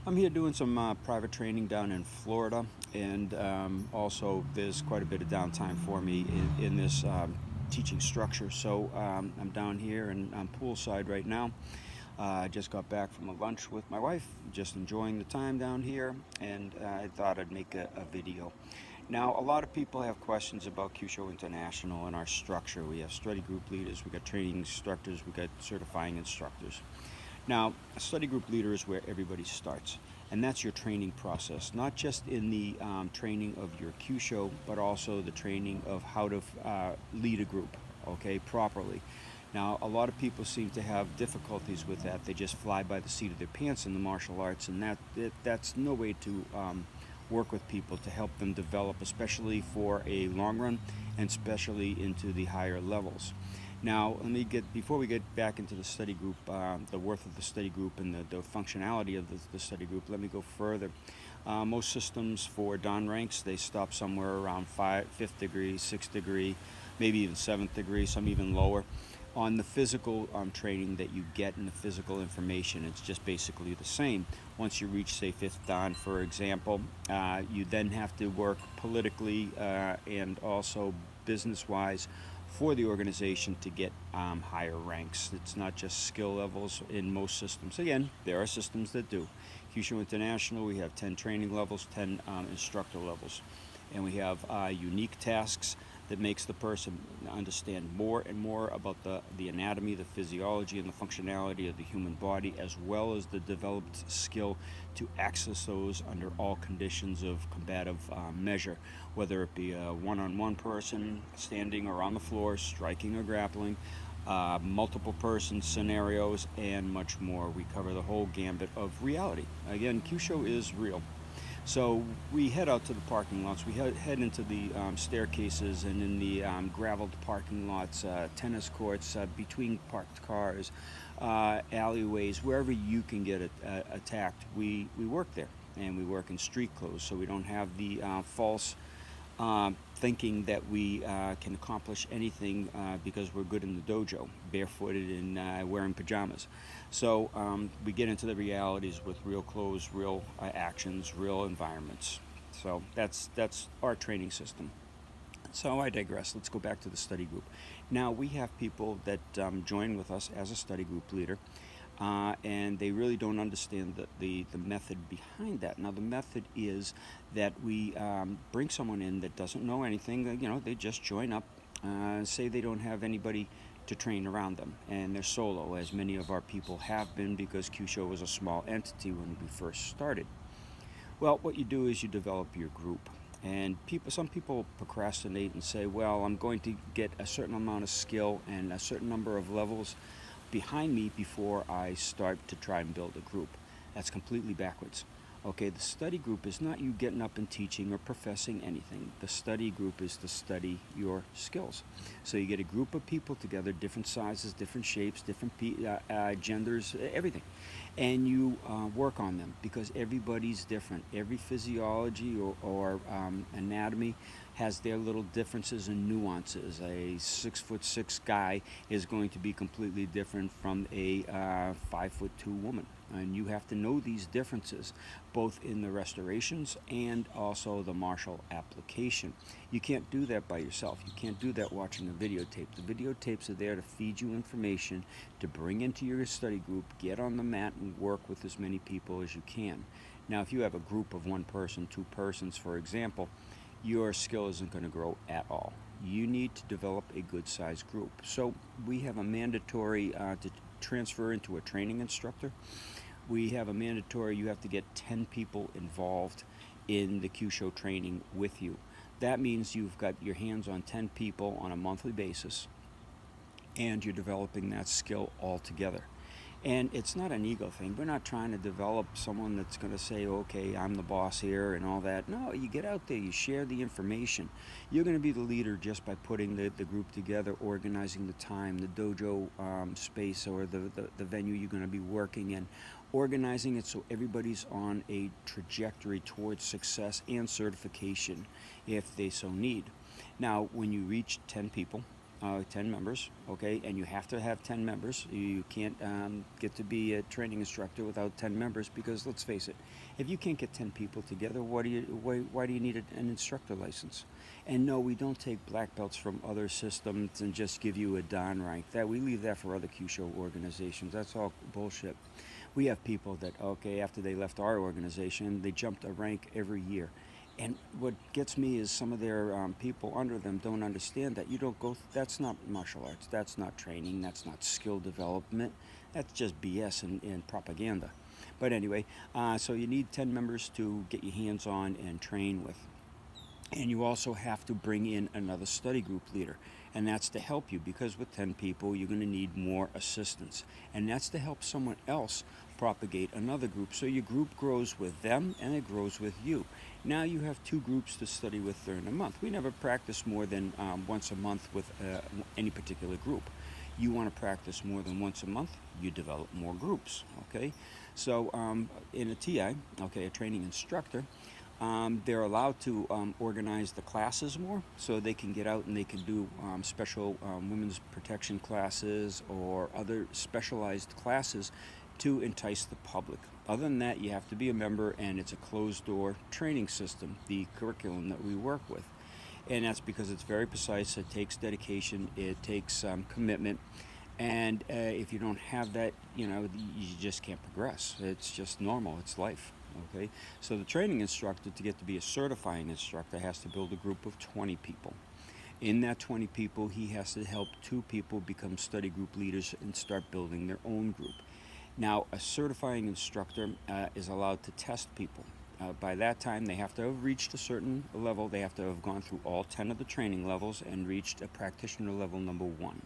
I'm here doing some private training down in Florida, and also there's quite a bit of downtime for me in this teaching structure. So I'm down here and I'm poolside right now. I just got back from a lunch with my wife, just enjoying the time down here, and I thought I'd make a video. Now, a lot of people have questions about Kyusho International and our structure. We have study group leaders, we got training instructors, we got certifying instructors. Now, a study group leader is where everybody starts, and that's your training process, not just in the training of your Kyusho, but also the training of how to lead a group, okay, properly. Now, a lot of people seem to have difficulties with that. They just fly by the seat of their pants in the martial arts, and that's no way to work with people to help them develop, especially for a long run and especially into the higher levels. Now, before we get back into the study group, the worth of the study group and the functionality of the study group, let me go further. Most systems for Don ranks, they stop somewhere around 5th degree, 6th degree, maybe even 7th degree, some even lower. On the physical training that you get and the physical information, it's just basically the same. Once you reach, say, 5th Dan, for example, you then have to work politically and also business-wise for the organization to get higher ranks. It's not just skill levels in most systems. Again, there are systems that do. Kyusho International, we have 10 training levels, 10 instructor levels. And we have unique tasks that makes the person understand more and more about the anatomy, the physiology, and the functionality of the human body, as well as the developed skill to access those under all conditions of combative measure, whether it be a one-on-one person standing or on the floor, striking or grappling, multiple person scenarios, and much more. We cover the whole gambit of reality. Again, Kyusho is real. So we head out to the parking lots. We head into the staircases and in the graveled parking lots, tennis courts, between parked cars, alleyways, wherever you can get attacked. We work there, and we work in street clothes, so we don't have the false thinking that we can accomplish anything because we're good in the dojo, barefooted and wearing pajamas. So we get into the realities with real clothes, real actions, real environments. So that's our training system. So I digress. Let's go back to the study group. Now we have people that join with us as a study group leader. And they really don't understand the method behind that. Now, the method is that we bring someone in that doesn't know anything. They just join up, say they don't have anybody to train around them, and they're solo, as many of our people have been, because Kyusho was a small entity when we first started. Well, what you do is you develop your group. And some people procrastinate and say, well, I'm going to get a certain amount of skill and a certain number of levels behind me before I start to try and build a group. That's completely backwards. Okay, the study group is not you getting up and teaching or professing anything. The study group is to study your skills. So you get a group of people together, different sizes, different shapes, different genders, everything. And you work on them because everybody's different. Every physiology or anatomy has their little differences and nuances. A 6'6" guy is going to be completely different from a 5'2" woman. And you have to know these differences, both in the restorations and also the martial application. You can't do that by yourself. You can't do that watching a videotape. The videotapes are there to feed you information, to bring into your study group, get on the mat and work with as many people as you can. Now, if you have a group of one person, two persons, for example, your skill isn't going to grow at all. You need to develop a good-sized group. So we have a mandatory to transfer into a training instructor. We have a mandatory, you have to get 10 people involved in the Kyusho training with you. That means you've got your hands on 10 people on a monthly basis, and you're developing that skill all together. And it's not an ego thing. We're not trying to develop someone that's going to say, okay, I'm the boss here and all that. No, you get out there, you share the information. You're going to be the leader just by putting the group together, organizing the time, the dojo space or the venue you're going to be working in, organizing it so everybody's on a trajectory towards success and certification if they so need. Now, when you reach 10 people, 10 members, okay, and you have to have 10 members. You can't get to be a training instructor without 10 members, because let's face it, if you can't get 10 people together, why do you need an instructor license? And no, we don't take black belts from other systems and just give you a Dan rank. That we leave that for other Kyusho organizations. That's all bullshit. We have people that, okay, after they left our organization, they jumped a rank every year. And what gets me is some of their people under them don't understand that you don't go, that's not martial arts, that's not training, that's not skill development, that's just BS and propaganda. But anyway, so you need 10 members to get your hands on and train with. And you also have to bring in another study group leader. And that's to help you, because with 10 people, you're going to need more assistance. And that's to help someone else propagate another group. So your group grows with them and it grows with you. Now you have 2 groups to study with during a month. We never practice more than once a month with any particular group. You want to practice more than once a month, you develop more groups, okay? So in a TI, okay, a training instructor, they're allowed to organize the classes more, so they can get out and they can do special women's protection classes or other specialized classes to entice the public. Other than that, you have to be a member, and it's a closed-door training system, the curriculum that we work with. And that's because it's very precise, it takes dedication, it takes commitment, and if you don't have that, you just can't progress. It's just normal, it's life. Okay, so the training instructor, to get to be a certifying instructor, has to build a group of 20 people. In that 20 people, he has to help 2 people become study group leaders and start building their own group. Now, a certifying instructor is allowed to test people. By that time, they have to have reached a certain level. They have to have gone through all 10 of the training levels and reached a practitioner level number 1.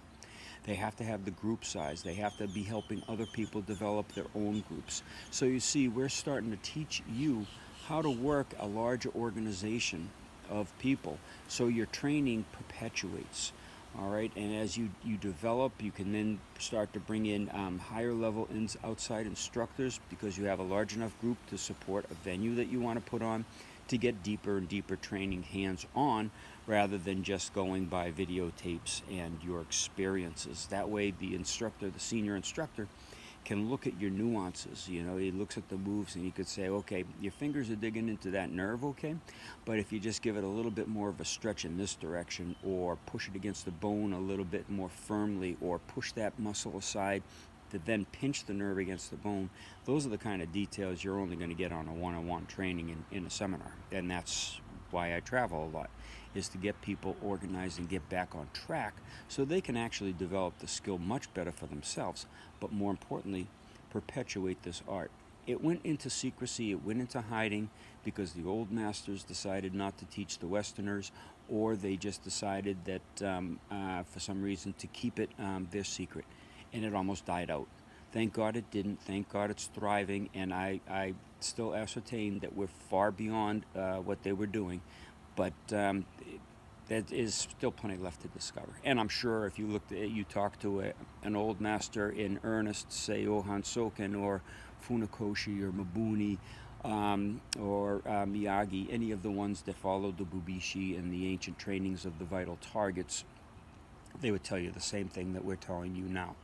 They have to have the group size. They have to be helping other people develop their own groups. So you see, we're starting to teach you how to work a larger organization of people, so your training perpetuates. All right, and as you develop, you can then start to bring in higher level outside instructors, because you have a large enough group to support a venue that you want to put on, to get deeper and deeper training hands-on, rather than just going by videotapes and your experiences. That way the instructor, the senior instructor, can look at your nuances. He looks at the moves and he could say, okay, your fingers are digging into that nerve, okay, but if you just give it a little bit more of a stretch in this direction, or push it against the bone a little bit more firmly, or push that muscle aside to then pinch the nerve against the bone, those are the kind of details you're only going to get on a one-on-one training in a seminar. And that's why I travel a lot, is to get people organized and get back on track, so they can actually develop the skill much better for themselves, but more importantly, perpetuate this art. It went into secrecy, it went into hiding, because the old masters decided not to teach the Westerners, or they just decided that for some reason to keep it their secret, and it almost died out. Thank God it didn't. Thank God it's thriving, and I still ascertain that we're far beyond what they were doing, but there is still plenty left to discover. And I'm sure if you talk to an old master in earnest, say Ohan Soken or Funakoshi or Mabuni or Miyagi, any of the ones that followed the Bubishi and the ancient trainings of the vital targets, they would tell you the same thing that we're telling you now.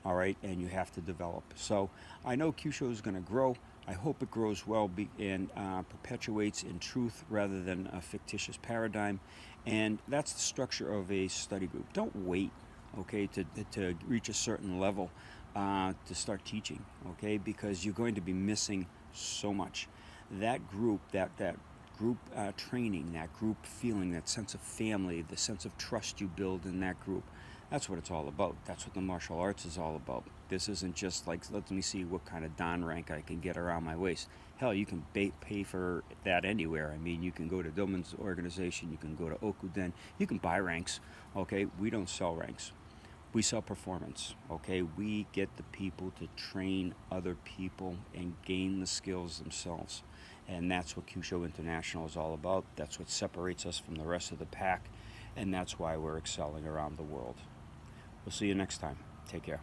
All right, and you have to develop. So I know Kyusho is going to grow. I hope it grows well and perpetuates in truth rather than a fictitious paradigm. And that's the structure of a study group. Don't wait, okay, to reach a certain level to start teaching, okay, because you're going to be missing so much. That group, that group training, that group feeling, that sense of family, the sense of trust you build in that group, that's what it's all about. That's what the martial arts is all about. This isn't just like, let me see what kind of Dan rank I can get around my waist. Hell, you can pay for that anywhere. I mean, you can go to Dillman's organization, you can go to Okuden, you can buy ranks, okay? We don't sell ranks. We sell performance, okay? We get the people to train other people and gain the skills themselves. And that's what Kyusho International is all about. That's what separates us from the rest of the pack. And that's why we're excelling around the world. We'll see you next time. Take care.